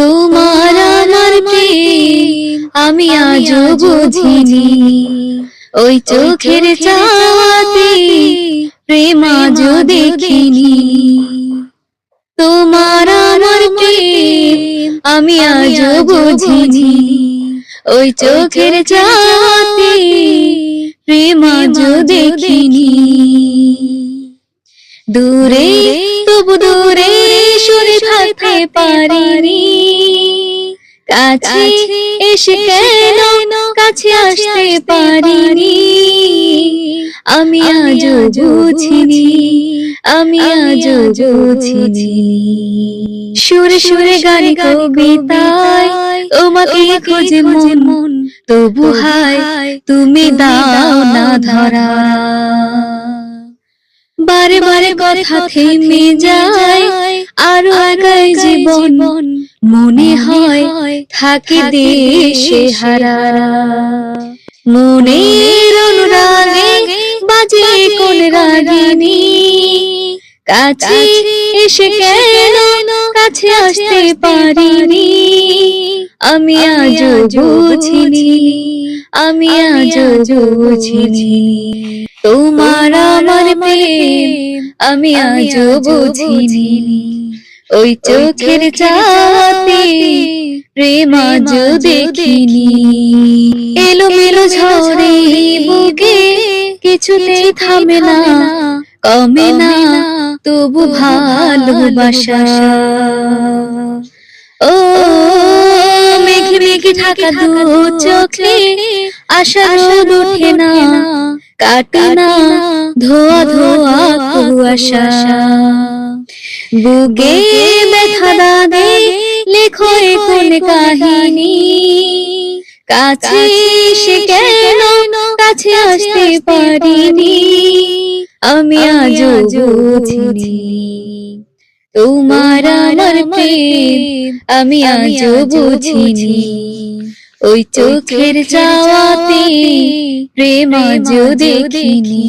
তোমার আমার প্রেম আমি আজও বুঝিনি, ওই চোখের চাওয়াতে প্রেম আজও দেখিনি। তোমার আমার প্রেম আমি আজও বুঝিনি, ওই চোখের চাওয়াতে প্রেম আজও দেখিনি। দূরে তবু দূরে সরে থাকতে পারিনি, কাছে এসে কেন কাছে আসতে পারিনি। আমি আজও বুঝিনি, আমি আজও বুঝিনি। সুরে সুরে গানে কবিতায় তোমাকে খোঁজে মন, তবু হায় তুমি দাও না ধরা। বারে বারে কথা থেমে যায়, আরো একাই জীবন মনে হয় থাকে দেশে হারা। মনের অনুরাগে বাজে কোন রাগিনী, কাছে এসে কেন কাছে আসতে পারিনি। আমি আজও বুঝিনি, আমি আজও বুঝিনি। তোমার আমার প্রেম আমি আজও বুঝিনি, ওই চোখের চাওয়াতে প্রেম আজও দেখিনি। এলোমেলো ঝড়ে বুকে কিছুতেই থামে না, কমে না তবু ভালোবাসা। ও মেঘে মেঘে ঢাকা দু চোখে আশার রোদ ওঠে না, কাটে না ধোয়া ধোয়া কুয়াশা। বুকে ব্যথা দাগে লেখো কোন কাহিনী, কাছে সে কেন কাছে আসতে পারিনি। আমি আজও বুঝিনি, তোমার আমার প্রেম আমি আজও বুঝিনি, ওই চোখের চাওয়াতে প্রেম আজও দেখিনি।